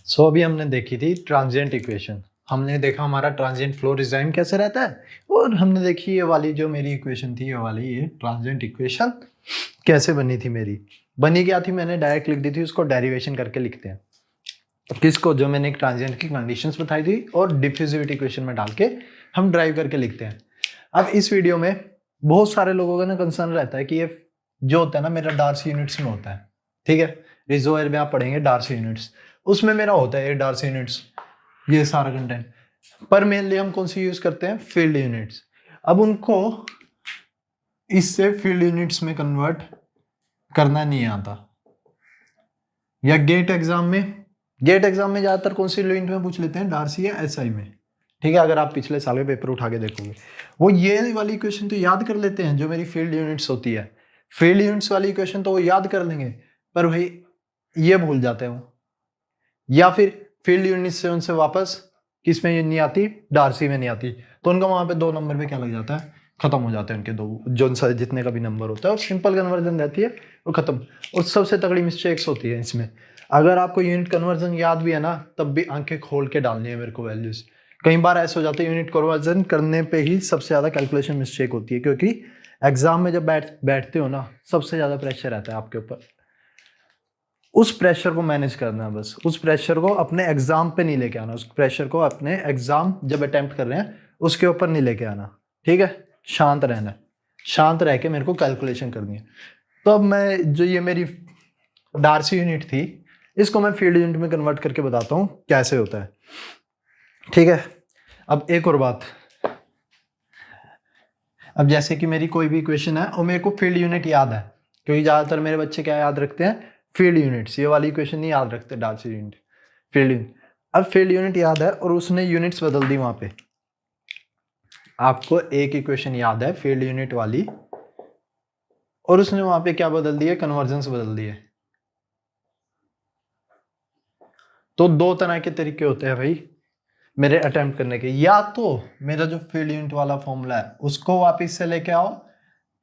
अभी हमने देखी थी ट्रांजिएंट इक्वेशन। हमने देखा हमारा ट्रांजिएंट फ्लो रेजिम कैसे रहता है, और हमने देखी ये वाली जो मेरी इक्वेशन थी, ये वाली ये ट्रांजिएंट इक्वेशन कैसे बनी थी। मेरी बनी क्या थी, मैंने डायरेक्ट लिख दी थी, उसको डेरिवेशन करके लिखते हैं किसको, जो मैंने एक ट्रांजिएंट की कंडीशंस बताई थी और डिफ्यूजिविटी इक्वेशन में डाल के हम ड्राइव करके लिखते हैं। अब इस वीडियो में बहुत सारे लोगों का ना कंसर्न रहता है कि ये जो होता है ना मेरा डार्सी यूनिट्स में होता है, ठीक है। रिजर्वोयर में आप पढ़ेंगे डार्सी यूनिट्स, उसमें मेरा होता है ये डार्सी यूनिट्स, ये सारा कंटेंट। पर मेनली हम कौन सी यूज करते हैं, फील्ड यूनिट्स। अब उनको इससे फील्ड यूनिट्स में कन्वर्ट करना नहीं आता, या गेट एग्जाम में ज्यादातर कौन सी यूनिट में पूछ लेते हैं, डार्सी या एसआई में, ठीक है। अगर आप पिछले साल के पेपर उठा के देखोगे वो ये वाली इक्वेशन तो याद कर लेते हैं जो मेरी फील्ड यूनिट्स होती है, फील्ड यूनिट्स वाली इक्वेशन तो वो याद कर लेंगे, पर भाई ये भूल जाते हैं वो, या फिर फील्ड यूनिट्स से उनसे वापस किस में नहीं आती, डार्सी में नहीं आती, तो उनका वहां पे 2 नंबर पे क्या लग जाता है, खत्म हो जाते हैं उनके दो, जो जितने का भी नंबर होता है, और सिंपल कन्वर्जन रहती है वो खत्म। और सबसे तगड़ी मिस्टेक्स होती है इसमें, अगर आपको यूनिट कन्वर्जन याद भी है ना, तब भी आंखें खोल के डालनी है मेरे को वैल्यूज। कई बार ऐसे हो जाता है यूनिट कन्वर्जन करने पे ही सबसे ज्यादा कैलकुलेशन मिस्टेक होती है, क्योंकि एग्जाम में जब बैठते हो ना, सबसे ज्यादा प्रेशर रहता है आपके ऊपर। उस प्रेशर को मैनेज करना है बस, उस प्रेशर को अपने एग्जाम पे नहीं लेके आना, उस प्रेशर को अपने एग्जाम जब अटेम्प्ट कर रहे हैं उसके ऊपर नहीं लेके आना, ठीक है। शांत रहना है, शांत रह के मेरे को कैलकुलेशन करनी है। तो अब मैं जो ये मेरी डार्सी यूनिट थी, इसको मैं फील्ड यूनिट में कन्वर्ट करके बताता हूँ कैसे होता है, ठीक है। अब एक और बात, अब जैसे कि मेरी कोई भी इक्वेशन है और मेरे को फील्ड यूनिट याद है, क्योंकि ज्यादातर मेरे बच्चे क्या याद रखते हैं, फील्ड यूनिट्स, ये वाली इक्वेशन नहीं याद रखते, डार्सी यूनिट, फील्ड यूनिट। अब फील्ड यूनिट याद है और उसने यूनिट्स बदल दी वहां पे, आपको एक इक्वेशन याद है फील्ड यूनिट वाली, और उसने वहां पे क्या बदल दिए, कन्वर्जेंस बदल दिए। तो 2 तरह के तरीके होते हैं भाई मेरे अटेम्प्ट करने के, या तो मेरा जो फील्ड यूनिट वाला फॉर्मूला है उसको वापस से लेके आओ,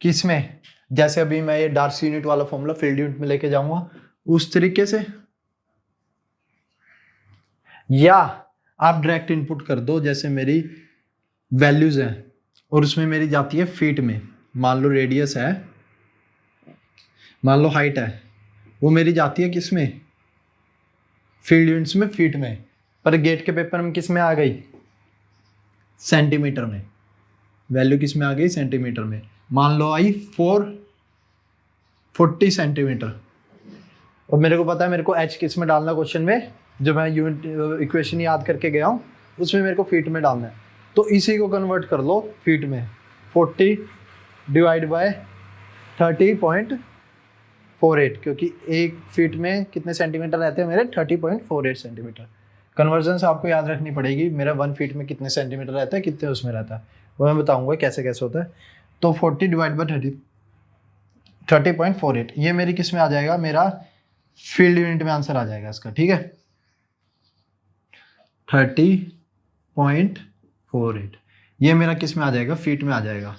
किसमें, जैसे अभी मैं ये डार्सी यूनिट वाला फॉर्मूला फील्ड यूनिट में लेके जाऊंगा उस तरीके से, या आप डायरेक्ट इनपुट कर दो, जैसे मेरी वैल्यूज है और उसमें मेरी जाती है फीट में, मान लो रेडियस है, मान लो हाइट है, वो मेरी जाती है किस में, फील्ड यूनिट्स में, फीट में, पर गेट के पेपर में किस में आ गई, सेंटीमीटर में, वैल्यू किस में आ गई, सेंटीमीटर में। मान लो आई 440 सेंटीमीटर, और मेरे को पता है मेरे को एच किस में डालना, क्वेश्चन में जो मैं यूनिट इक्वेशन याद करके गया हूँ उसमें मेरे को फीट में डालना है, तो इसी को कन्वर्ट कर लो फीट में। 40 डिवाइड बाय 30.48, क्योंकि एक फीट में कितने सेंटीमीटर रहते हैं मेरे, 30.48 सेंटीमीटर। कन्वर्जन से आपको याद रखनी पड़ेगी मेरा 1 फीट में कितने सेंटीमीटर रहता है, कितने उसमें रहता है, वो मैं बताऊंगा कैसे कैसे होता है। तो 40 डिवाइड बाय 30.48, ये मेरी किस में आ जाएगा, मेरा फील्ड यूनिट में आंसर आ जाएगा इसका, ठीक है। 30.48 ये मेरा किस में आ जाएगा, फीट में आ जाएगा।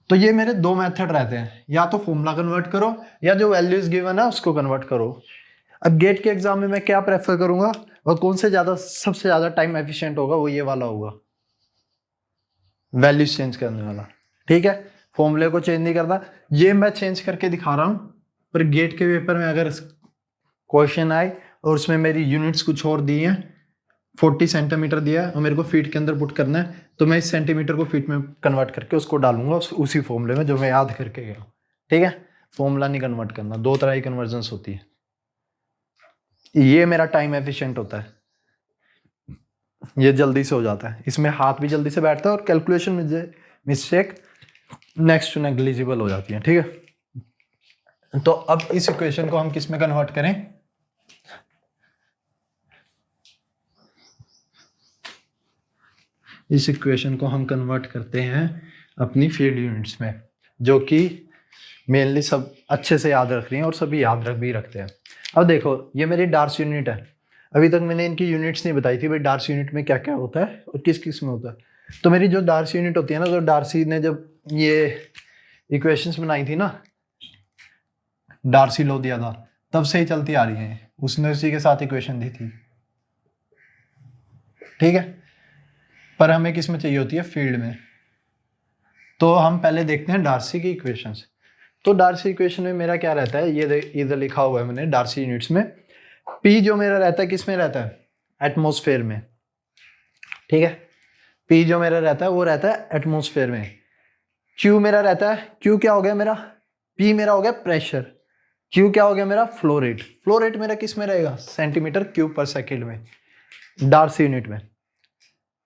तो ये मेरे 2 मेथड रहते हैं, या तो फॉर्मूला कन्वर्ट करो या जो वैल्यूज गिवन है उसको कन्वर्ट करो। अब गेट के एग्जाम में मैं क्या प्रेफर करूंगा, और कौन से ज्यादा सबसे ज्यादा टाइम एफिशिएंट होगा, वो ये वाला होगा, वैल्यूज चेंज करने वाला, ठीक है। फॉर्मूले को चेंज नहीं करना, ये मैं चेंज करके दिखा रहा हूं, पर गेट के पेपर में अगर क्वेश्चन आए और उसमें मेरी यूनिट्स कुछ और दी हैं, 40 सेंटीमीटर दिया है और मेरे को फीट के अंदर पुट करना है, तो मैं इस सेंटीमीटर को फीट में कन्वर्ट करके उसको डालूंगा उसी फॉर्मूले में जो मैं याद करके गया, ठीक है। फॉर्मूला नहीं कन्वर्ट करना, 2 तरह की कन्वर्जेंस होती है, ये मेरा टाइम एफिशिएंट होता है, ये जल्दी से हो जाता है, इसमें हाथ भी जल्दी से बैठता है और कैलकुलेशन में मिस्टेक नेक्स्ट टू नेग्लिजिबल हो जाती है, ठीक है। तो अब इस इक्वेशन को हम किस में कन्वर्ट करें, इस इक्वेशन को हम कन्वर्ट करते हैं अपनी फील्ड यूनिट्स में, जो कि मेनली सब अच्छे से याद रख रही हैं और सभी याद रख भी रखते हैं। अब देखो ये मेरी डार्स यूनिट है, अभी तक मैंने इनकी यूनिट्स नहीं बताई थी भाई डार्स यूनिट में क्या क्या होता है और किस किस में होता है। तो मेरी जो डार्स यूनिट होती है ना, तो डार्सी ने जब ये इक्वेशंस बनाई थी ना, डार्सी लॉ दिया था, तब से ही चलती आ रही है, उसने उसी के साथ इक्वेशन दी थी, ठीक है, पर हमें किस में चाहिए होती है, फील्ड में। तो हम पहले देखते हैं डार्सी की इक्वेशंस। तो डार्सी इक्वेशन में मेरा क्या रहता है, ये इधर लिखा हुआ है मैंने डार्सी यूनिट्स में। पी जो मेरा रहता है किस में रहता है, एटमॉस्फेयर में। ठीक है, पी जो मेरा रहता है वो रहता है एटमॉस्फेयर में। क्यू मेरा रहता है, क्यू क्या हो गया मेरा, पी मेरा हो गया प्रेशर, क्यू क्या हो गया मेरा, फ्लो रेट। फ्लो रेट मेरा किस में रहेगा, सेंटीमीटर क्यूब पर सेकेंड में, डार्सी यूनिट में।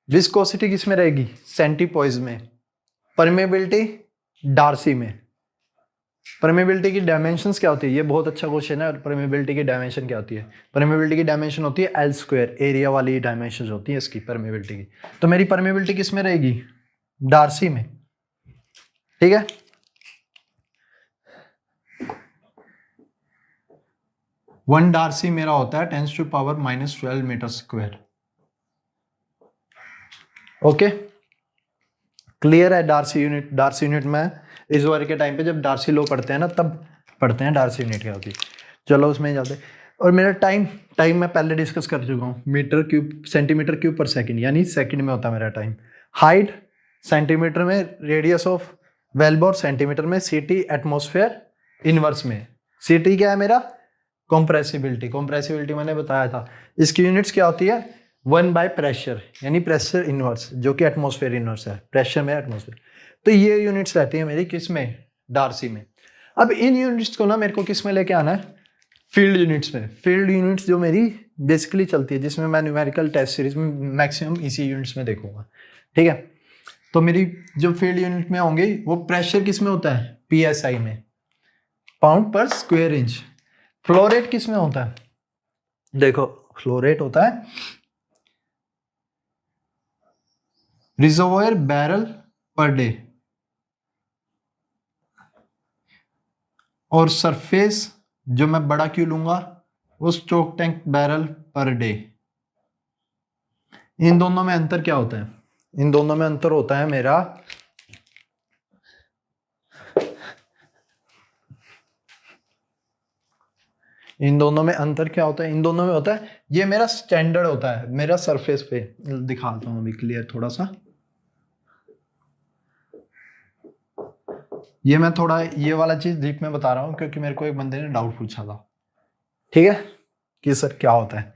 विस्कोसिटी किस में रहेगी, सेंटीपोइज में। परमेबिलिटी डार्सी में। परमेबिलिटी की डायमेंशंस क्या होती है, ये बहुत अच्छा क्वेश्चन है। परमेबिलिटी की डायमेंशन क्या होती है, परमेबिलिटी की डायमेंशन होती है एल स्क्वायर, एरिया वाली डायमेंशन होती है इसकी परमेबिलिटी की। तो मेरी परमेबिलिटी किस में रहेगी, डार्सी में। ठीक है, वन डार्सी मेरा होता है 10⁻⁻12 मीटर स्क्वायर। ओके, क्लियर है। डार्सी यूनिट में इस बार के टाइम पे जब डार्सी लॉ पढ़ते हैं ना, तब पढ़ते हैं डार्सी यूनिट क्या होती है। चलो उसमें जाते हैं। और मेरा टाइम मैं पहले डिस्कस कर चुका हूँ, मीटर क्यूब सेंटीमीटर क्यूब पर सेकंड, यानी सेकंड में होता है मेरा टाइम। हाइट सेंटीमीटर में, रेडियस ऑफ वेल्व और सेंटीमीटर में, सीटी एटमॉस्फेयर इनवर्स में। सीटी क्या है मेरा, कॉम्प्रेसिबिलिटी मैंने बताया था। इसकी यूनिट्स क्या होती है, 1/प्रेशर, यानी प्रेशर इनवर्स, जो कि एटमॉस्फेयर इनवर्स है, प्रेशर में एटमॉस्फेयर। तो ये यूनिट्स रहती है मेरी किस में, डार्सी में। अब इन यूनिट्स को ना मेरे को किस में लेके आना है, फील्ड यूनिट्स में। फील्ड यूनिट्स जो मेरी बेसिकली चलती है, जिसमें मैं न्यूमेरिकल टेस्ट सीरीज में मैक्सिमम इसी यूनिट्स में देखूंगा। ठीक है, तो मेरी जो फील्ड यूनिट में होंगी वो प्रेशर किस में होता है, PSI में, पाउंड पर स्क्वायर इंच। फ्लो रेट किस में होता है, देखो फ्लो रेट होता है रिजर्वोयर बैरल पर डे, और सरफेस जो मैं बड़ा क्यू लूंगा वो stock tank barrel per day. इन दोनों में अंतर क्या होता है, इन दोनों में अंतर होता है मेरा, इन दोनों में अंतर क्या होता है, इन दोनों में होता है, ये मेरा स्टैंडर्ड होता है मेरा सरफेस पे। दिखाता हूं अभी क्लियर थोड़ा सा। ये मैं थोड़ा ये वाला चीज डीप में बता रहा हूं क्योंकि मेरे को एक बंदे ने डाउट पूछा था, ठीक है, कि सर क्या होता है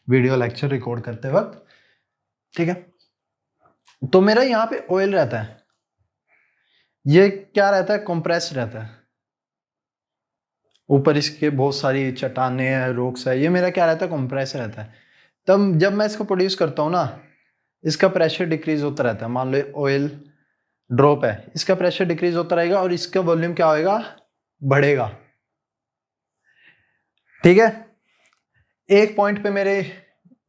वीडियो लेक्चर रिकॉर्ड करते वक्त। ठीक है, तो मेरा यहाँ पे ऑयल रहता है, ये क्या रहता है, कंप्रेस रहता है। ऊपर इसके बहुत सारी चट्टाने हैं, रॉक्स है, ये मेरा क्या रहता है, कंप्रेस रहता है। तब जब मैं इसको प्रोड्यूस करता हूँ ना, इसका प्रेशर डिक्रीज होता रहता है। मान लो ऑयल ड्रॉप है, इसका प्रेशर डिक्रीज होता रहेगा और इसका वॉल्यूम क्या होएगा, बढ़ेगा। ठीक है, एक पॉइंट पे मेरे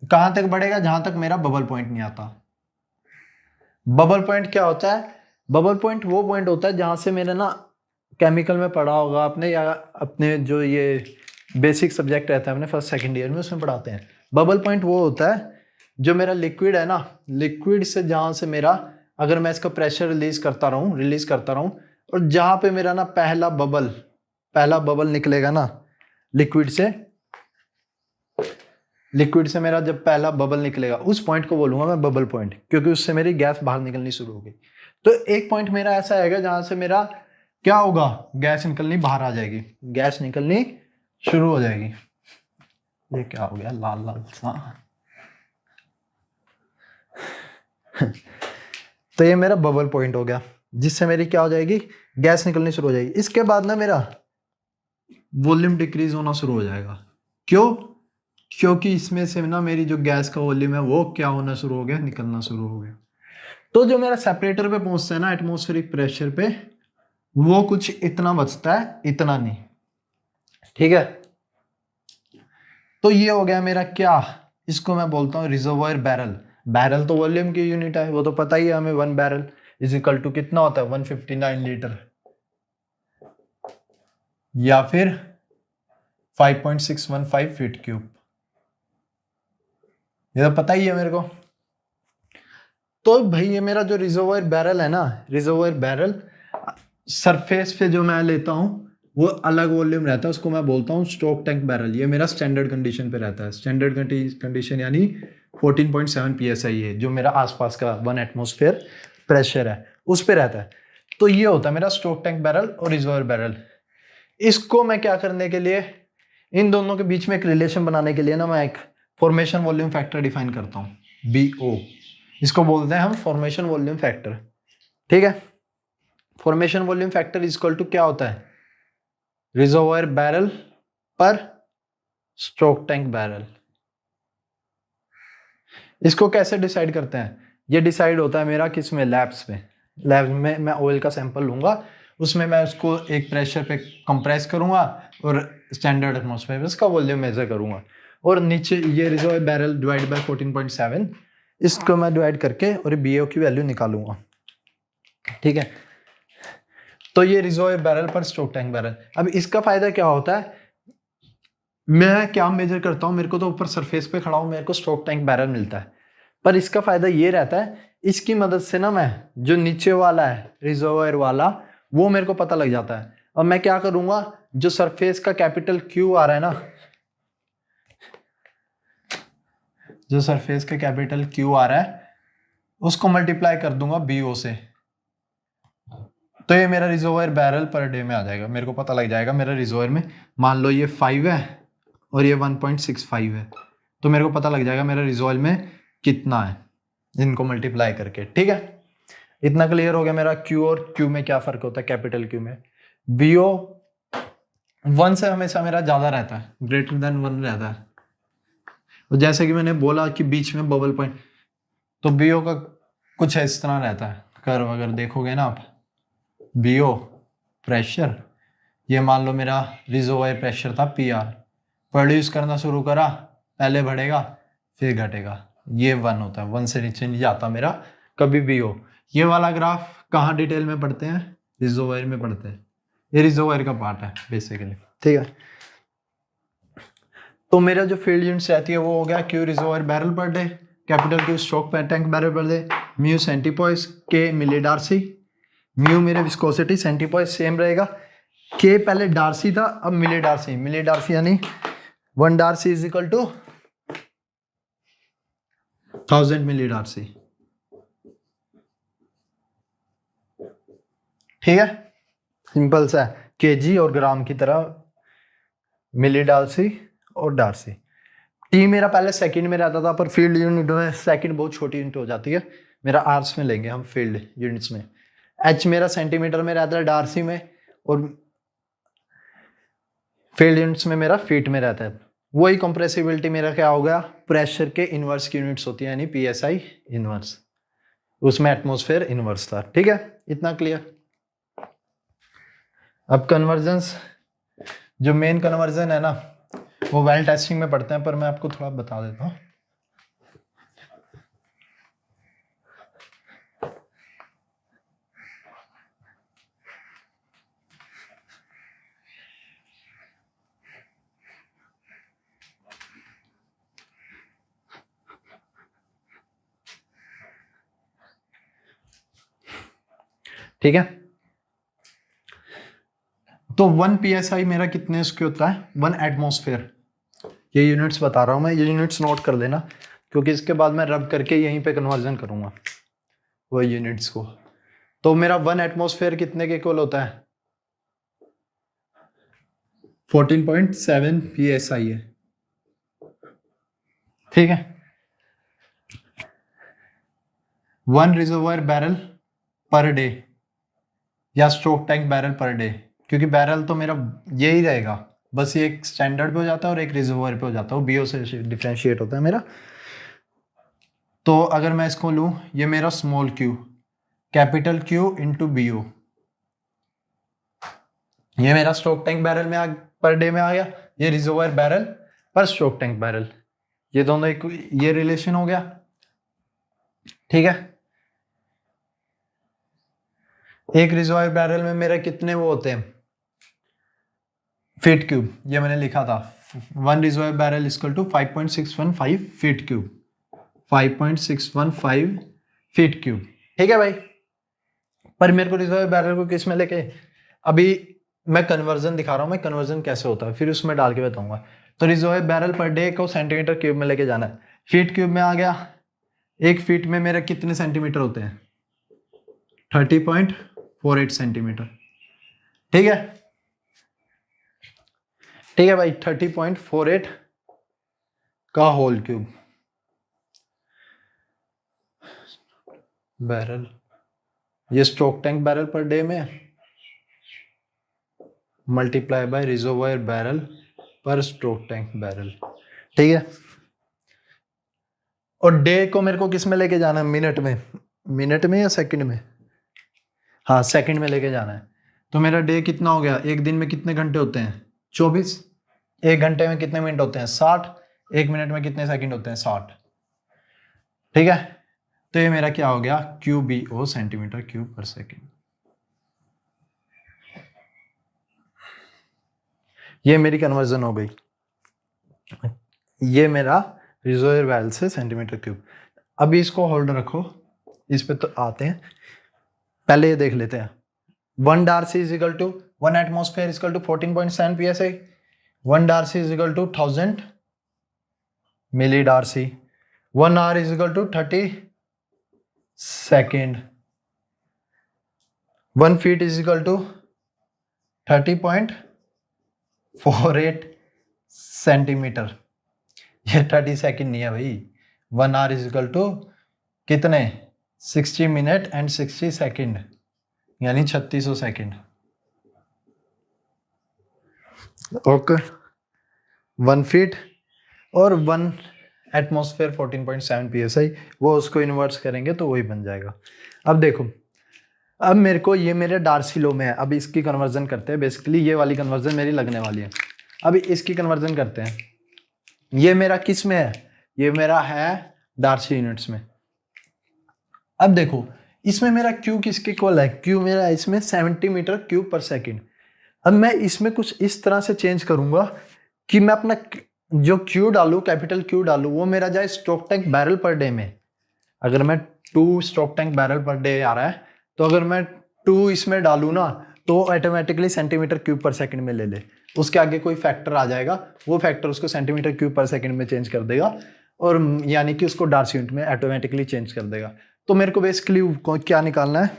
कहां तक बढ़ेगा, जहां तक मेरा बबल पॉइंट नहीं आता। बबल पॉइंट क्या होता है, बबल पॉइंट वो पॉइंट होता है जहां से मेरा ना, केमिकल में पढ़ा होगा आपने, या अपने जो ये बेसिक सब्जेक्ट रहता है अपने फर्स्ट सेकंड ईयर में, उसमें पढ़ाते हैं। बबल पॉइंट वो होता है जो मेरा लिक्विड है ना, लिक्विड से जहां से मेरा, अगर मैं इसका प्रेशर रिलीज करता रहूं, और जहां पे मेरा ना पहला बबल निकलेगा ना लिक्विड से मेरा जब पहला बबल निकलेगा, उस पॉइंट को बोलूंगा मैं बबल पॉइंट, क्योंकि उससे मेरी गैस बाहर निकलनी शुरू होगी। तो एक पॉइंट मेरा ऐसा आएगा जहां से मेरा क्या होगा, गैस निकलनी बाहर आ जाएगी, गैस निकलनी शुरू हो जाएगी। ये क्या हो गया लाल लाल सा तो ये मेरा बबल पॉइंट हो गया, जिससे मेरी क्या हो जाएगी, गैस निकलनी शुरू हो जाएगी। इसके बाद ना मेरा वॉल्यूम डिक्रीज होना शुरू हो जाएगा। क्यों, क्योंकि इसमें से ना मेरी जो गैस का वॉल्यूम है वो क्या होना शुरू हो गया, निकलना शुरू हो गया। तो जो मेरा सेपरेटर पे पहुंचता है ना एटमॉस्फेरिक प्रेशर पे, वो कुछ इतना बचता है, इतना नहीं। ठीक है, तो ये हो गया मेरा क्या, इसको मैं बोलता हूँ रिजर्वोयर बैरल। बैरल तो वॉल्यूम की यूनिट है, वो तो पता ही है हमें, 1 बैरल इज इक्वल टू कितना होता है, 159 लीटर, या फिर 5.615 फीट क्यूब, ये तो पता ही है मेरे को। तो भाई ये मेरा जो रिजर्वोयर बैरल है ना, रिजर्वोयर बैरल सरफेस पे जो मैं लेता हूँ वो अलग वॉल्यूम रहता है, उसको मैं बोलता हूँ स्टोक टैंक बैरल। ये मेरा स्टैंडर्ड कंडीशन पे रहता है, स्टैंडर्ड कंडीशन यानी 14.7 psi है जो मेरा आसपास का 1 एटमॉस्फेयर प्रेशर है उस पे रहता है। तो ये होता है मेरा स्टोक टैंक बैरल और रिजर्वायर बैरल। इसको मैं क्या करने के लिए, इन दोनों के बीच में एक रिलेशन बनाने के लिए ना मैं एक फॉर्मेशन वॉल्यूम फैक्टर डिफाइन करता हूँ, BO। इसको बोलते हैं हम फॉर्मेशन वॉल्यूम फैक्टर। ठीक है, formation volume factor is equal to क्या होता है, reservoir barrel per stock tank barrel. इसको कैसे डिसाइड करते हैं, ये डिसाइड होता है मेरा किस में, लैब्स में। लैब में मैं ऑयल का सैंपल लूंगा, उसमें मैं उसको एक प्रेशर पे कंप्रेस करूंगा और स्टैंडर्ड एटमॉस्फेयर इसका वॉल्यूम मेजर करूंगा, और नीचे ये रिजर्वायर बैरल डिवाइड बाय 14.7 इसको मैं डिवाइड करके और BO की वैल्यू निकालूंगा। ठीक है, तो ये reservoir barrel per stock tank barrel. अब इसका फायदा क्या होता है, मैं क्या मेजर करता हूँ, मेरे को तो ऊपर सरफेस पे खड़ा हूँ, मेरे को स्टोक टैंक बैरल मिलता है, पर इसका फायदा ये रहता है इसकी मदद से ना मैं जो नीचे वाला है रिजर्वायर वाला वो मेरे को पता लग जाता है। अब मैं क्या करूंगा, जो सरफेस का कैपिटल Q आ रहा है ना, जो सरफेस का कैपिटल Q आ रहा है उसको मल्टीप्लाई कर दूंगा BO से, तो ये मेरा रिजर्वायर बैरल पर डे में आ जाएगा। मेरे को पता लग जाएगा मेरा रिजर्वायर में, मान लो ये 5 है और ये 1.65 है, तो मेरे को पता लग जाएगा मेरा रिजर्वायर में कितना है, इनको मल्टीप्लाई करके। ठीक है, इतना क्लियर हो गया मेरा Q और Q में क्या फर्क होता है। कैपिटल Q में BO 1 से हमेशा मेरा ज्यादा रहता है, ग्रेटर देन 1 रहता है। और जैसे कि मैंने बोला कि बीच में बबल पॉइंट, तो BO का कुछ इस तरह रहता है कर्व, अगर देखोगे ना आप, BO प्रेशर, ये मान लो मेरा रिजर्वायर प्रेशर था PR, प्रोड्यूस करना शुरू करा, पहले बढ़ेगा फिर घटेगा, ये 1 होता है, 1 से नीचे नहीं जाता मेरा कभी BO। ये वाला ग्राफ कहाँ डिटेल में पढ़ते हैं, रिजर्वायर में पढ़ते हैं, ये रिजर्वायर का पार्ट है बेसिकली। ठीक है, तो मेरा जो फील्ड यूनिट्स रहती है वो हो गया Q reservoir barrel per day, capital Q stock tank barrel per day, mu centipoise, K milli darcy, mu मेरे विस्कोसिटी, सेंटीपॉइस सेम रहेगा, K पहले डार्सी था अब मिली डार्सी, मिली डार्सी यानी 1 darcy is equal to 1000 milli darcy. ठीक है, simple सा है, kg और ग्राम की तरह मिली डार्सी और डार्सी। T मेरा पहले सेकंड में रहता था, पर फील्ड यूनिट में सेकंड बहुत छोटी यूनिट हो जाती है, मेरा आर्स में लेंगे हम फील्ड यूनिट्स में। H मेरा सेंटीमीटर में रहता है डार्सी में, और फील्ड यूनिट्स में मेरा फीट में रहता है। वही कंप्रेसिबिलिटी मेरा क्या हो गया, प्रेशर के इनवर्स की यूनिट्स होती है, यानी PSI इनवर्स, उसमें एटमॉस्फेयर इनवर्स था। ठीक है, इतना क्लियर। अब कन्वर्जेंस, जो मेन कन्वर्जन है ना वो वेल टेस्टिंग में पढ़ते हैं, पर मैं आपको थोड़ा बता देता हूँ। ठीक है, तो 1 PSI मेरा कितने उसके होता है, 1 एटमॉस्फेयर। ये यूनिट्स बता रहा हूं मैं, ये यूनिट्स नोट कर लेना, क्योंकि इसके बाद मैं रब करके यहीं पे कन्वर्जन करूंगा वो यूनिट्स को। तो मेरा 1 एटमॉस्फेयर कितने के इक्वल होता है, 14.7 PSI है। ठीक है, 1 रिजर्वायर बैरल पर डे या stroke tank barrel per day, क्योंकि बैरल तो मेरा यही रहेगा, बस ये एक स्टैंडर्ड पे हो जाता है और एक रिजर्वायर पे हो जाता है, BO से डिफरेंशिएट होता है मेरा। तो अगर मैं इसको लूं, ये मेरा small q, capital Q into BO, ये मेरा स्ट्रोक टैंक बैरल में पर डे में आ गया, ये reservoir barrel per stock tank barrel, ये दोनों एक ये रिलेशन हो गया। ठीक है, एक रिजर्वायर बैरल में मेरे कितने वो होते हैं, फीट क्यूब, ये मैंने लिखा था 1 reservoir barrel equal to 5.615 feet cube, 5.615 feet cube. ठीक है भाई, पर मेरे को रिजर्वायर बैरल को किस में लेके, अभी मैं कन्वर्जन दिखा रहा हूं, मैं कन्वर्जन कैसे होता है फिर उसमें डाल के बताऊंगा। तो रिजर्वायर बैरल पर डे को सेंटीमीटर क्यूब में लेके जाना है, फीट क्यूब में आ गया। एक फीट में मेरे कितने सेंटीमीटर होते हैं? 30.48 सेंटीमीटर। ठीक है, ठीक है भाई, 30.48 का होल क्यूब बैरल, ये stroke tank barrel per day में multiply by reservoir barrel per stock tank barrel. ठीक है, और डे को मेरे को किस में लेके जाना है? मिनट में, मिनट में या सेकंड में? हाँ, सेकंड में लेके जाना है। तो मेरा डे कितना हो गया? एक दिन में कितने घंटे होते हैं? 24। एक घंटे में कितने मिनट होते हैं? 60। एक मिनट में कितने सेकंड होते हैं? 60। ठीक है, तो ये मेरा क्या हो गया? QBO सेंटीमीटर क्यूब पर सेकंड। ये मेरी कन्वर्जन हो गई। ये मेरा रिजर्वायर बैरल से सेंटीमीटर क्यूब। अभी इसको होल्ड रखो, इस पे तो आते हैं। पहले ये देख लेते हैं। 1 darcy is equal to 1 atmosphere is equal to 14.7 psi। 1 darcy is equal to 1000 milli darcy. 1 hour is equal to 30 second. 1 feet is equal to 30.48 centimetre. ये 30 सेकेंड नहीं है भाई। 1 आवर इज इक्वल टू कितने? 60 मिनट एंड 60 सेकेंड, यानी 3600 second. Okay, 1 feet और 1 atmosphere 14.7 psi, वो उसको inverse करेंगे तो वही बन जाएगा। अब देखो, अब मेरे को ये मेरे डार्सी लो में है। अब इसकी कन्वर्जन करते हैं। बेसिकली ये वाली कन्वर्जन मेरी लगने वाली है। अभी इसकी कन्वर्जन करते हैं। ये मेरा किस में है? ये मेरा है डार्सी यूनिट्स में। अब देखो, इसमें मेरा क्यू किसके इक्वल है? क्यू मेरा इसमें 70 मीटर क्यूब पर सेकेंड। अब मैं इसमें कुछ इस तरह से चेंज करूंगा कि मैं अपना जो क्यू डालू, कैपिटल क्यू डालू, वो मेरा जाए stock tank barrel per day में। अगर मैं 2 stock tank barrel per day आ रहा है, तो अगर मैं 2 इसमें डालू ना, तो ऑटोमेटिकली सेंटीमीटर क्यूब पर सेकंड में ले ले। उसके आगे कोई फैक्टर आ जाएगा, वो फैक्टर उसको सेंटीमीटर क्यूब पर सेकंड में चेंज कर देगा, और यानी कि उसको डार्सी यूनिट में ऑटोमेटिकली चेंज कर देगा। तो मेरे को बेसिकली क्या निकालना है?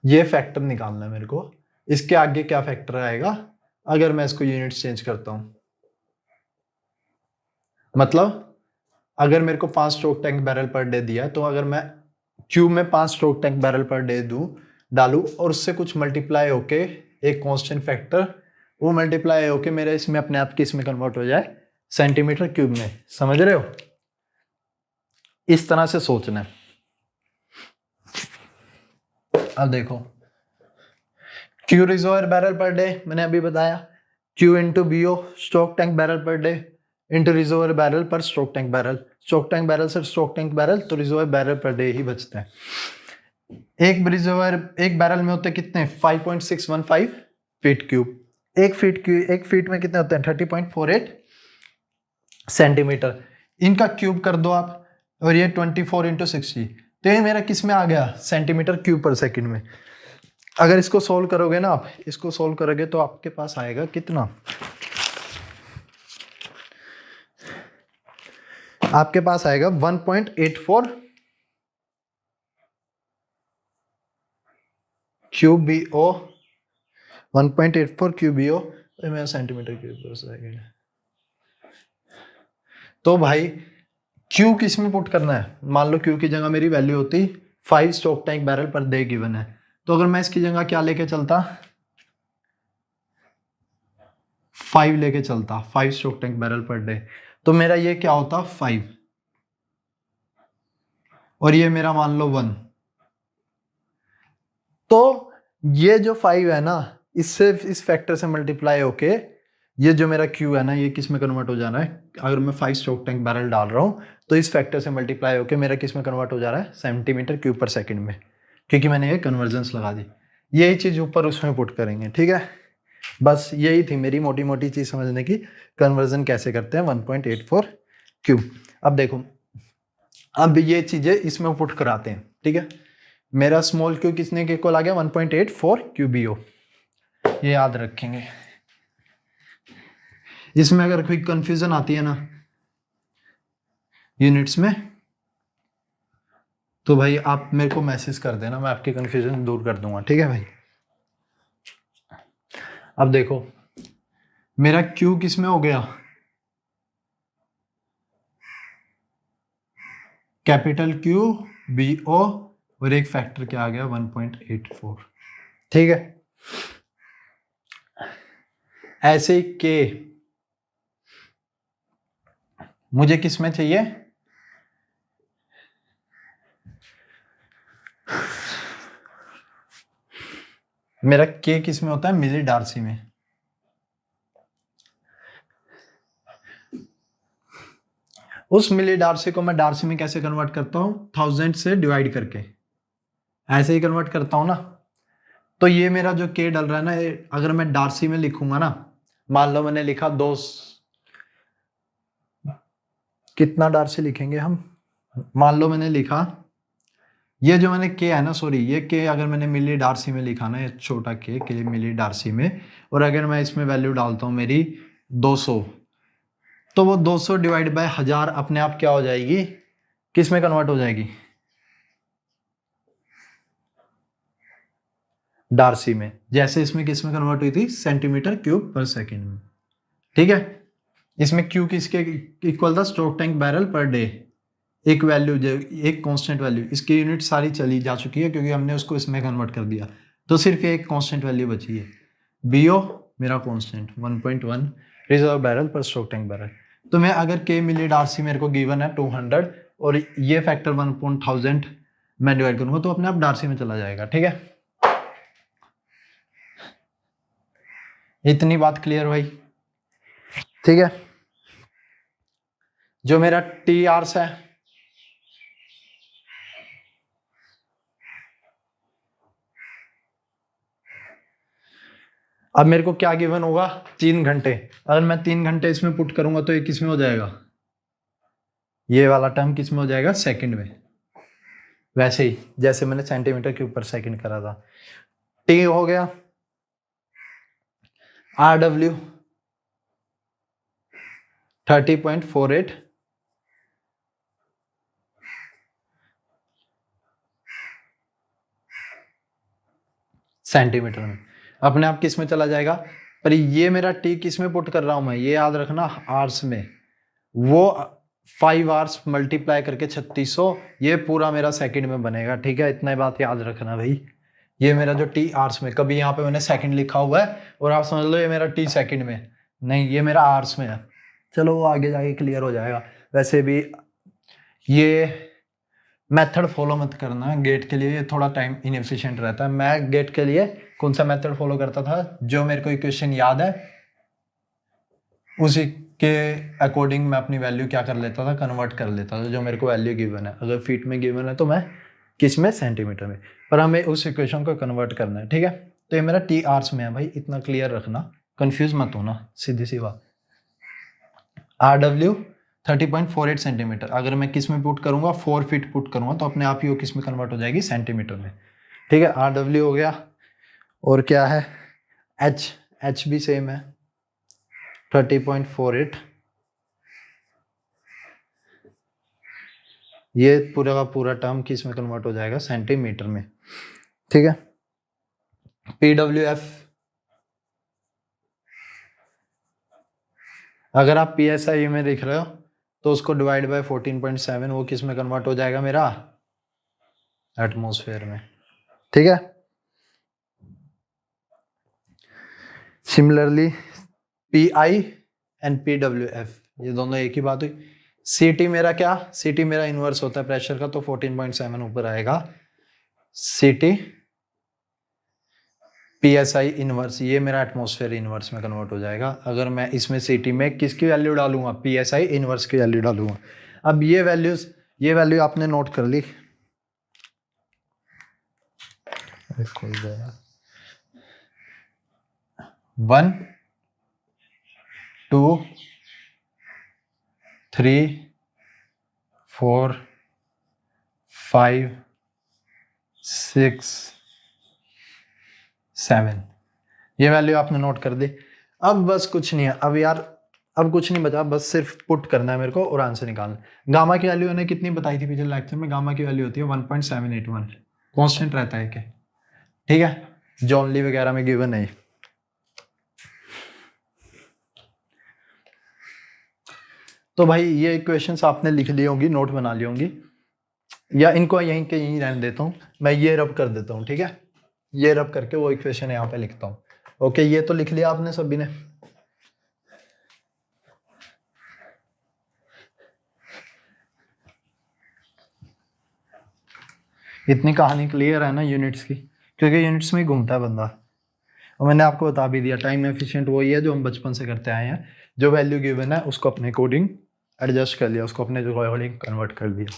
ये फैक्टर निकालना है मेरे को। इसके आगे क्या फैक्टर आएगा अगर मैं इसको यूनिट चेंज करता हूं? मतलब अगर मेरे को 5 stroke tank barrel per day दिया है, तो अगर मैं क्यूब में 5 stroke tank barrel per day डालू और उससे कुछ मल्टीप्लाई होके एक कांस्टेंट फैक्टर, वो मल्टीप्लाई होके मेरे इसमें अपने आप किस में कन्वर्ट हो जाए? सेंटीमीटर क्यूब में। समझ रहे हो? इस तरह से सोचना है। अब देखो, Q reservoir barrel per day मैंने अभी बताया, Q into BO stock tank barrel per day into reservoir barrel per stock tank barrel. Stock tank barrel से स्ट्रोक टैंक बैरल, तो रिजर्वायर बैरल पर डे ही बचता है। एक रिजर्वायर, एक बैरल में होते हैं कितने? 5.615 फीट क्यूब। एक फीट में कितने होते हैं? 30.48 सेंटीमीटर। इनका क्यूब कर दो आप, और ये 24 इंटू 60, तो ये मेरा किस में आ गया? सेंटीमीटर क्यूब पर सेकंड में। अगर इसको सोल्व करोगे ना आप, इसको सोल्व करोगे तो आपके पास आएगा कितना? आपके पास आएगा 1.84 QBO, 1.84 QBO, तो मेरा सेंटीमीटर क्यूब पर सेकंड। तो भाई Q किस में पुट करना है? मान लो Q की जगह मेरी वैल्यू होती 5 stroke tank barrel per day given है, तो अगर मैं इसकी जगह क्या लेके चलता? 5 लेके चलता, 5 stroke tank barrel per day, तो मेरा ये क्या होता? 5, और ये मेरा मान लो 1। तो ये जो 5 है ना, इससे इस फैक्टर से मल्टीप्लाई होके ये जो मेरा Q है ना, ये किस में कन्वर्ट हो जाना है? अगर मैं 5 स्ट्रोक टैंक बैरल डाल रहा हूँ, तो इस फैक्टर से मल्टीप्लाई होके मेरा किस में कन्वर्ट हो जा रहा है? सेंटीमीटर क्यूब पर सेकंड में, क्योंकि मैंने ये कन्वर्जेंस लगा दी। यही चीज ऊपर उसमें पुट करेंगे। ठीक है, बस यही थी मेरी मोटी मोटी चीज समझने की, कन्वर्जन कैसे करते हैं 1.84 क्यूब। अब देखो, अब ये चीजें इसमें पुट कराते हैं। ठीक है, मेरा स्मॉल क्यू किसने के इक्वल आ गया? 1.84 QBO। ये याद रखेंगे। इसमें अगर कोई कंफ्यूजन आती है ना यूनिट्स में, तो भाई आप मेरे को मैसेज कर देना, मैं आपकी कंफ्यूजन दूर कर दूंगा, ठीक है भाई। अब देखो मेरा Q किस में हो गया, कैपिटल Q BO और एक फैक्टर क्या आ गया 1.84, ठीक है। ऐसे ही K मुझे किस में चाहिए, मेरा K किस में होता है, मिली डार्सी में। उस मिली डार्सी को मैं डार्सी में कैसे कन्वर्ट करता हूं, 1000 से डिवाइड करके, ऐसे ही कन्वर्ट करता हूं ना। तो ये मेरा जो K डल रहा है ना, अगर मैं डार्सी में लिखूंगा ना, मान लो मैंने लिखा कितना डार्सी लिखेंगे हम, मान लो मैंने लिखा ये जो मैंने K है ना, सॉरी ये K अगर मैंने मिली डार्सी में लिखा ना, ये छोटा K मिली डार्सी में, और अगर मैं इसमें वैल्यू डालता हूं मेरी 200, तो वो 200 डिवाइड बाय 1000 अपने आप क्या हो जाएगी, किस में कन्वर्ट हो जाएगी, डार्सी में। जैसे इसमें किस में कन्वर्ट हुई थी, सेंटीमीटर क्यूब पर सेकंड में, ठीक है। इसमें Q किसके इक्वल था, stroke tank barrel per day, एक वैल्यू जो एक कांस्टेंट वैल्यू, इसकी यूनिट सारी चली जा चुकी है क्योंकि हमने उसको इसमें कन्वर्ट कर दिया, तो सिर्फ ये एक कांस्टेंट वैल्यू बची है। BO मेरा constant 1.1 reserve barrel per stock tank barrel. तो मैं अगर K मिली डार्सी मेरे को गिवन है 200 और ये फैक्टर 1.1000 मैं डिवाइड करूंगा तो अपने आप डार्सी में चला जाएगा, ठीक है। इतनी बात क्लियर भाई, ठीक है। जो मेरा टी आर्स है, अब मेरे को क्या गिवन होगा, 3 घंटे। अगर मैं 3 घंटे इसमें पुट करूंगा तो ये किस में हो जाएगा, ये वाला टर्म किस में हो जाएगा, सेकंड में। वैसे ही जैसे मैंने सेंटीमीटर क्यूब पर सेकंड करा था। टी हो गया, RW 30.48 सेंटीमीटर में, अपने आप किस में चला जाएगा। पर ये मेरा टी किस में पुट कर रहा हूं मैं, ये याद रखना आवर्स में, वो 5 आवर्स मल्टीप्लाई करके 3600, ये पूरा मेरा सेकंड में बनेगा, ठीक है। इतना बात याद रखना भाई, ये मेरा जो टी आवर्स में, कभी यहाँ पे मैंने सेकंड लिखा हुआ है और आप समझ लो ये मेरा टी सेकंड में, नहीं ये मेरा आवर्स में है। चलो वो आगे जाके क्लियर हो जाएगा। वैसे भी ये मेथड फॉलो मत करना गेट के लिए, थोड़ा टाइम इनएफिशिएंट रहता है। मैं गेट के लिए कौन सा मेथड फॉलो करता था, जो मेरे को इक्वेशन याद है उसी के अकॉर्डिंग मैं अपनी वैल्यू क्या कर लेता था, कन्वर्ट कर लेता था। जो मेरे को वैल्यू गिवन है, अगर फीट में गिवन है तो मैं किस में, सेंटीमीटर में, पर हमें उस इक्वेशन को कन्वर्ट करना है, ठीक है। तो ये मेरा टी आवर्स में है भाई, इतना क्लियर रखना, कंफ्यूज मत होना, सीधी सी बात। RW 30.48 सेंटीमीटर, अगर मैं किस में पुट करूंगा, 4 फीट पुट करूंगा तो अपने आप ही वो किस में कन्वर्ट हो जाएगी, सेंटीमीटर में, ठीक है। RW हो गया, और क्या है, H भी सेम है 30.48, ये पूरा का पूरा टर्म किस में कन्वर्ट हो जाएगा, सेंटीमीटर में, ठीक है। PWF, अगर आप PSI में लिख रहे हो तो उसको डिवाइड बाय 14.7, वो किस में कन्वर्ट हो जाएगा मेरा, एटमॉस्फेयर में, ठीक है। सिमिलरली PI एंड PWF, ये दोनों एक ही बात हुई। CT मेरा क्या, CT मेरा इनवर्स होता है प्रेशर का, तो 14.7 ऊपर आएगा CT। PSI इनवर्स, ये मेरा एटमॉस्फेयर इनवर्स में कन्वर्ट हो जाएगा। अगर मैं इसमें CT में किसकी वैल्यू डालूंगा, PSI इनवर्स की वैल्यू डालूंगा। अब ये वैल्यू आपने नोट कर ली, खोल दो यार, 1 2 3 4 5 6 7, ये वैल्यू आपने नोट कर दी। अब बस कुछ नहीं है, अब यार अब कुछ नहीं बचा, बस सिर्फ पुट करना है मेरे को और आंसर निकालना। गामा की वैल्यू मैंने कितनी बताई थी पिछले लेक्चर में? गामा की वैल्यू होती है 1.781, कांस्टेंट रहता है क्या? ठीक है, जॉनली वगैरह में गिवन है। तो भाई ये इक्वेशंस आपने लिख ली होंगी, नोट बना ली होंगी, या इनको यहीं के यहीं रहने देता हूँ, मैं ये रब कर देता हूँ। ठीक है, ये रब करके वो इक्वेशन यहाँ पे लिखता हूँ। ओके, ये तो लिख लिया आपने सभी ने। इतनी कहानी क्लियर है ना यूनिट्स की, क्योंकि यूनिट्स में ही घूमता है बंदा। और मैंने आपको बता भी दिया, टाइम एफिशिएंट वही है जो हम बचपन से करते आए हैं। जो वैल्यू गिवन है उसको अपने अकॉर्डिंग एडजस्ट कर लिया, उसको अपने अकॉर्डिंग कन्वर्ट कर दिया।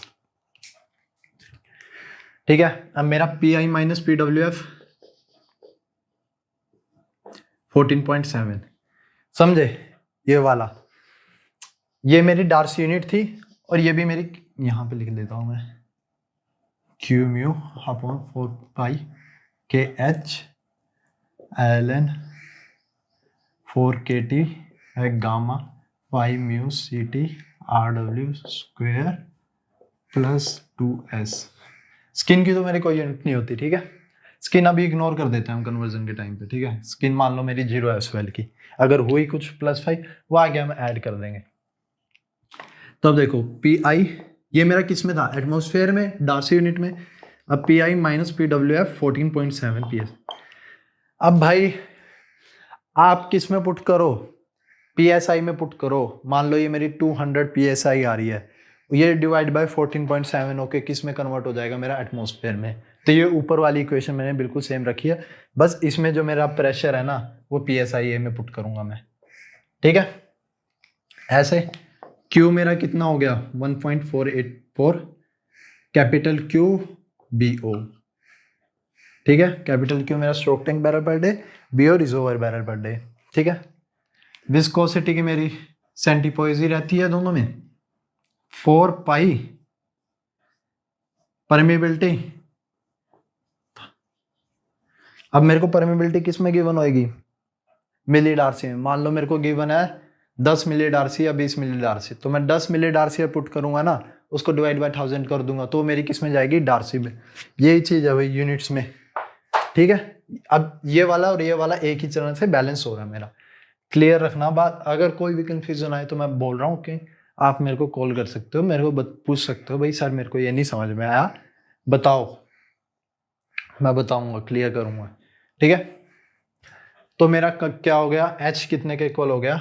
ठीक है, अब मेरा P I minus P W F 14.7, समझे? ये वाला, ये मेरी डार्सी यूनिट थी, और ये भी मेरी, यहाँ पे लिख देता हूँ मैं, क्यू म्यू अपॉन 4 पाई के H L N 4 K T है gamma pi mu C T R W square plus 2s। Skin की तो मेरी कोई यूनिट नहीं होती, ठीक है, स्किन अभी इग्नोर कर देते हैं हम कन्वर्जन के टाइम पे। ठीक है, स्किन मान लो मेरी 0 है एसओएल की, अगर हुई कुछ +5 वो आगे हम ऐड कर देंगे। तो अब देखो पी आई, ये मेरा किस में था? एटमॉस्फेयर में, डार्सी यूनिट में। अब P I minus P W F 14.7 P S. अब भाई आप किस में पुट करो? पी एस आई में पुट करो। मान लो ये मेरी 200 पी एस आई आ रही है, ये डिवाइड बाय 14.7 होके किस में कन्वर्ट हो जाएगा? मेरा एटमॉस्फेयर में। तो ये ऊपर वाली इक्वेशन मैंने बिल्कुल सेम रखी है, बस इसमें जो मेरा प्रेशर है ना वो पी एस आई ए में पुट करूंगा मैं। ठीक है, ऐसे Q मेरा कितना हो गया? 1.484 कैपिटल Q BO। ठीक है, कैपिटल Q मेरा stroke tank barrel per day, BO reservoir barrel per day. ठीक है, विस्कोसिटी की मेरी सेंटीपोइज रहती है दोनों में, 4 पाई परमेबिलिटी। अब मेरे को परमेबिलिटी किस में गिवन होएगी? मिली डार्सी में। मान लो मेरे को गिवन है 10 मिली डार्सी या 20 मिली डार्सी, तो मैं 10 मिली डार्सी पुट करूंगा ना, उसको डिवाइड बाय 1000 कर दूंगा, तो मेरी किस में जाएगी? डार्सी में। यही चीज है भाई यूनिट्स में। ठीक है, अब ये वाला और ये वाला एक ही चरण से बैलेंस हो रहा है मेरा। क्लियर रखना बात। अगर कोई भी कंफ्यूजन आए तो मैं बोल रहा हूँ कि आप मेरे को कॉल कर सकते हो, मेरे को पूछ सकते हो, भाई सर मेरे को ये नहीं समझ में आया, बताओ, मैं बताऊंगा, क्लियर करूंगा। ठीक है, तो मेरा क्या हो गया? H कितने के इक्वल हो गया?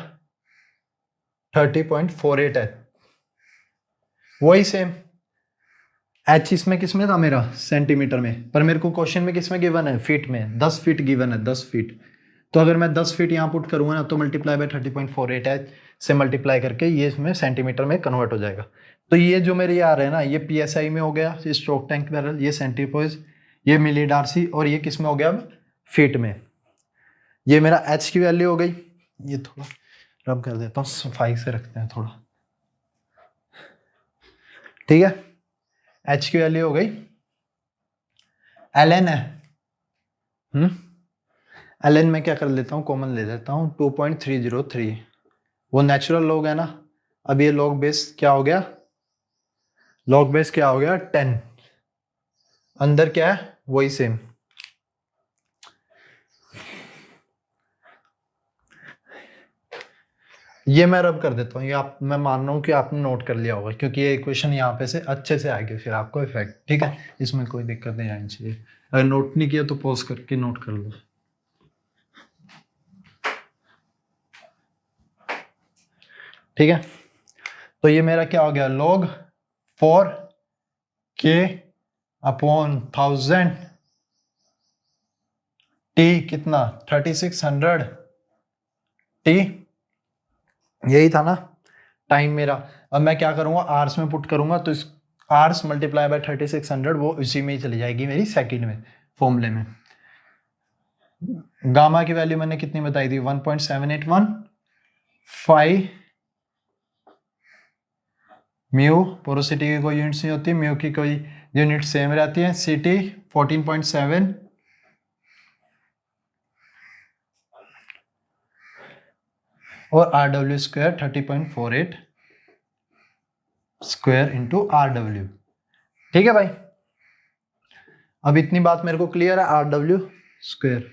30.48 है। वही सेम H इसमें किस में था? मेरा सेंटीमीटर में, पर मेरे को क्वेश्चन में किस में गिवन है? फीट में। 10 फीट गिवन है, 10 फीट। तो अगर मैं 10 फीट यहाँ पुट करूंगा ना, तो मल्टीप्लाई बाय 30.48 H से मल्टीप्लाई करके ये इसमें सेंटीमीटर में कन्वर्ट हो जाएगा। तो ये जो मेरे आ रहे हैं ना, ये PSI में हो गया, ये स्ट्रोक टैंक बैरल, ये सेंटीपोइज, ये मिली डार्सी, और ये किस में हो गया? अब फीट में। ये मेरा H की वैल्यू हो गई। ये थोड़ा रब कर देता हूँ, सफाई से रखते हैं थोड़ा। ठीक है, H की वैल्यू हो गई, ln है, ln में क्या कर लेता हूँ? कॉमन ले लेता हूँ, 2.303। वो नेचुरल लॉग है ना। अब ये लॉग बेस क्या हो गया? लॉग बेस क्या हो गया? 10। अंदर क्या है? वही सेम। ये मैं रब कर देता हूँ, ये आप, मैं मान रहा हूँ कि आपने नोट कर लिया होगा, क्योंकि ये इक्वेशन यहाँ पे से अच्छे से आएगी फिर आपको इफेक्ट। ठीक है, इसमें कोई दिक्कत नहीं आनी चाहिए। अगर नोट नहीं किया तो पॉज करके नोट कर लो। ठीक है, तो ये मेरा क्या हो गया? log 4 k अपॉन 1000 t कितना? 3600 t। यही था ना टाइम मेरा। अब मैं क्या करूंगा? आर्स में पुट करूंगा, तो इस आर्स मल्टीप्लाई बाय 3600 वो इसी में ही चली जाएगी मेरी सेकंड में, फॉर्मूले में। गामा की वैल्यू मैंने कितनी बताई थी? 1.781 5 म्यू, पोरोसिटी की कोई यूनिट नहीं होती, म्यू की कोई यूनिट सेम रहती है, सीटी 14.7 और RW square 30.48 square into RW। ठीक है भाई, अब इतनी बात मेरे को क्लियर है, RW स्क्वायर।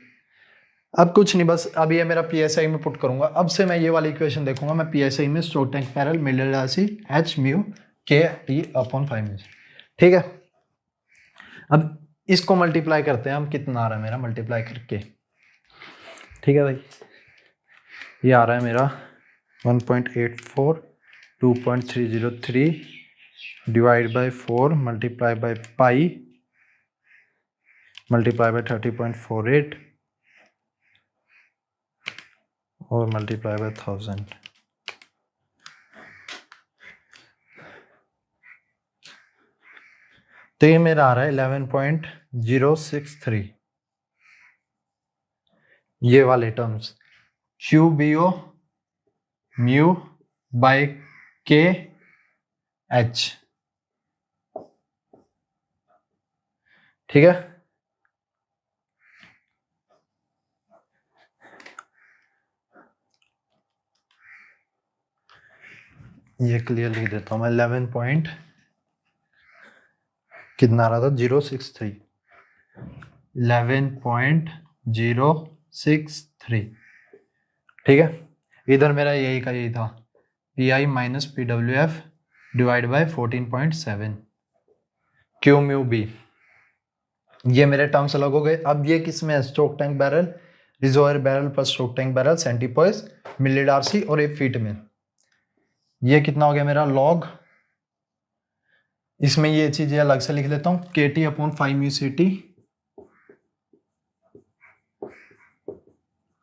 अब कुछ नहीं, बस अब ये मेरा PSI में पुट करूंगा। अब से मैं ये वाली इक्वेशन देखूंगा, मैं PSI में स्टोक्स टैंक पैरेलल मिडल राशि H mu K T upon 5 ठीक है। अब इसको मल्टीप्लाई करते हैं हम, कितना आ रहा है मेरा मल्टीप्लाई करके। ठीक है भाई, ये आ रहा है मेरा 1.84 2.303 divide by 4 multiply by pi multiply by 30.48 और मल्टीप्लाई बाई 1000। तो ये मेरा आ रहा है 11.063, ये वाले terms QBO mu by KH। ठीक है, ये क्लियर लिख देता हूं मैं। 11 पॉइंट कितना आ रहा था 063, 11.063। ठीक है, इधर मेरा यही का यही था, PI minus PWF divide by 14.7 Q mu B। ये मेरे टर्म्स अलग हो गए। अब ये किस में है, stocks tank barrel, reservoir barrel plus stocks tank barrel, centipoise, मिलियड RC और 1 फीट में। ये कितना हो गया मेरा लॉग, इसमें ये चीजें अलग से लिख लेता हूँ, KT upon 5 mu CT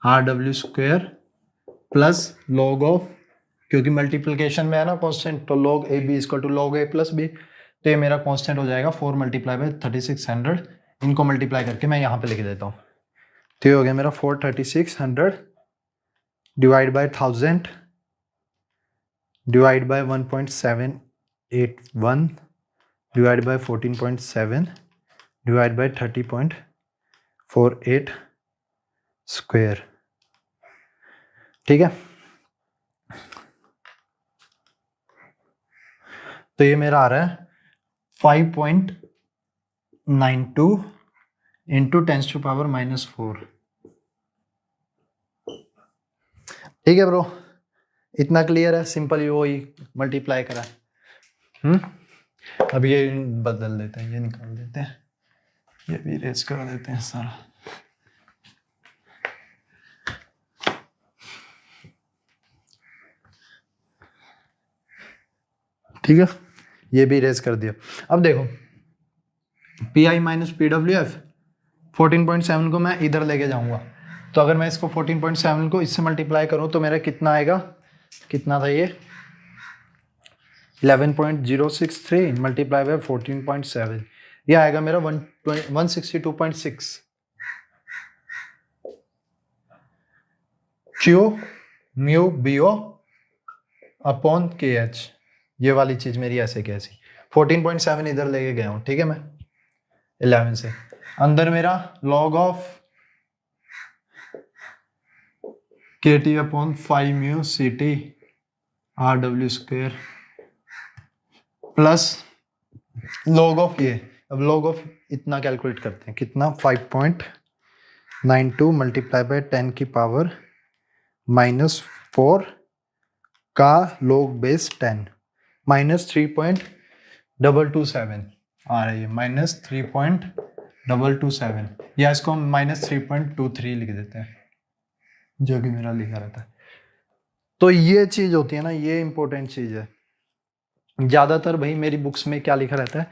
RW square plus log of, क्योंकि मल्टीप्लिकेशन में है ना कांस्टेंट, तो log AB equal to log A plus B। तो ये मेरा कांस्टेंट हो जाएगा 4 मल्टीप्लाई बाई 3600। इनको मल्टीप्लाई करके मैं यहाँ पे लिख देता हूँ। तो ये हो गया मेरा 43600 divide by 1000 divide by 1.781 divide by 14.7 divide by 30.48 square. ठीक है, तो ये मेरा आ रहा है 5.92 इंटू 10⁻⁻⁴। ठीक है ब्रो, इतना क्लियर है, सिंपल ही वही मल्टीप्लाई करा। अब ये बदल देते हैं, ये निकाल देते हैं, ये भी इरेज कर देते हैं सारा। ठीक है, ये भी इरेज कर दिया। अब देखो PI माइनस PWF 14.7 को मैं इधर लेके जाऊंगा, तो अगर मैं इसको 14.7 को इससे मल्टीप्लाई करूं तो मेरा कितना आएगा, कितना था ये 11.063 मल्टीप्लाई बाय 14.7, ये आएगा मेरा 162.6 Q mu BO upon KH। ये वाली चीज मेरी ऐसे कैसी 14.7 इधर लेके गया हूं। ठीक है, मैं 11 से अंदर मेरा log of KT upon 5 mu CT RW square plus log of ये, अब log ऑफ इतना कैलकुलेट करते हैं, कितना 5.92 मल्टीप्लाई बाय 10 की पावर -4 का log बेस 10 -3.227 आ रही है, -3.227, या इसको हम -3.23 लिख देते हैं, जो कि मेरा लिखा रहता है। तो ये चीज होती है ना, ये इंपॉर्टेंट चीज है। ज्यादातर भाई मेरी बुक्स में क्या लिखा रहता है,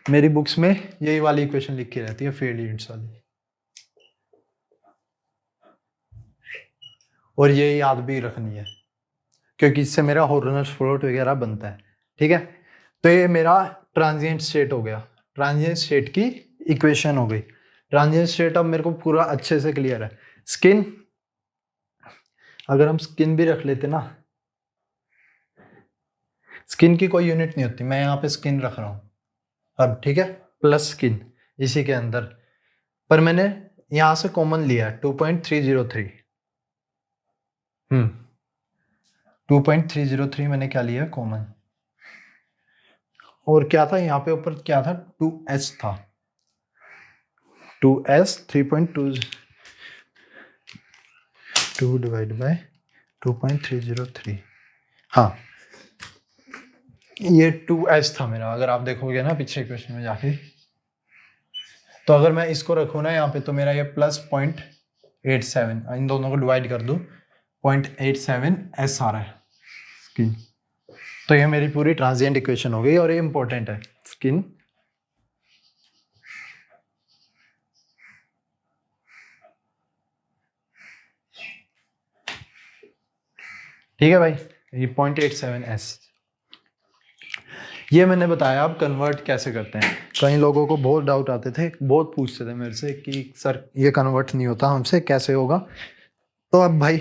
मेरी बुक्स में यही वाली इक्वेशन लिखी रहती है, फील्ड यूनिट्स वाली, और ये याद भी रखनी है क्योंकि इससे मेरा हॉर्नर्स फ्लोट वगैरह बनता है। ठीक है, तो ये मेरा ट्रांजिएंट स्टेट हो गया, ट्रांजिएंट स्टेट की इक्वेशन हो गई। ट्रांजिएंट स्टेट अब मेरे को पूरा अच्छे से क्लियर है। स्किन, अगर हम स्किन भी रख लेते ना, स्किन की कोई यूनिट नहीं होती, मैं यहाँ पे स्किन रख रहा हूं अब। ठीक है, प्लस स्किन इसी के अंदर, पर मैंने यहां से कॉमन लिया 2.303। 2.303 मैंने क्या लिया कॉमन, और क्या था यहाँ पे ऊपर, क्या था 2s था, 2s 3.2 2 डिवाइड बाय 2.303, हाँ ये 2s था मेरा। अगर आप देखोगे ना पीछे क्वेश्चन में जाके, तो अगर मैं इसको रखूँ ना यहाँ पे, तो मेरा ये प्लस 0.87, इन दोनों को डिवाइड कर दूँ 0.87s आ रहा है स्किन। तो ये मेरी पूरी ट्रांजिएंट इक्वेशन हो गई, और ये इंपॉर्टेंट है स्किन। ठीक है भाई, ये 0.87s, ये मैंने बताया। अब कन्वर्ट कैसे करते हैं, कई लोगों को बहुत डाउट आते थे, बहुत पूछते थे मेरे से कि सर ये कन्वर्ट नहीं होता हमसे, कैसे होगा। तो अब भाई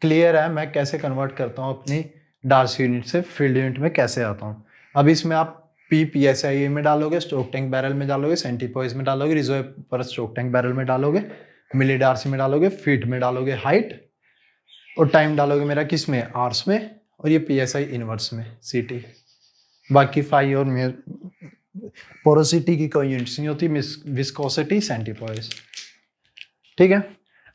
क्लियर है मैं कैसे कन्वर्ट करता हूँ अपनी डार्सी यूनिट से फील्ड यूनिट में कैसे आता हूँ। अब इसमें आप PPSI में डालोगे, स्टोक टैंक बैरल में डालोगे, सेंटीपोइस में डालोगे, रिजर्व पर स्टोक टैंक बैरल में डालोगे, मिली डार्सी में डालोगे, फीट में डालोगे हाइट, और टाइम डालोगे मेरा किस में, आर्स में, और ये PSI इनवर्स में CT। बाकी फाई और पोरोसिटी की कोई यूनिट्स नहीं होती, विस्कोसिटी सेंटीपोइस। ठीक है,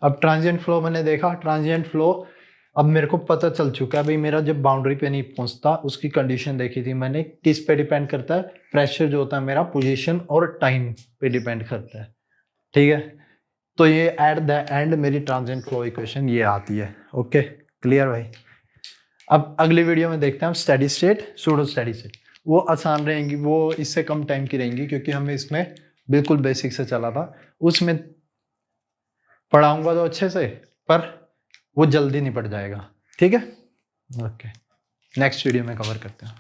अब ट्रांजिएंट फ्लो मैंने देखा। ट्रांजिएंट फ्लो अब मेरे को पता चल चुका है भाई, मेरा जब बाउंड्री पे नहीं पहुंचता उसकी कंडीशन देखी थी मैंने, किस पे डिपेंड करता है, प्रेशर जो होता है मेरा पोजीशन और टाइम पे डिपेंड करता है। ठीक है, तो ये एट द एंड मेरी ट्रांजिएंट फ्लो इक्वेशन ये आती है। ओके क्लियर भाई। अब अगली वीडियो में देखते हैं हम steady state, pseudo steady state. वो आसान रहेंगी, वो इससे कम टाइम की रहेंगी, क्योंकि हमें इसमें बिल्कुल बेसिक से चला था। उसमें पढ़ाऊंगा तो अच्छे से, पर वो जल्दी निपट जाएगा। ठीक है, ओके नेक्स्ट वीडियो में कवर करते हैं।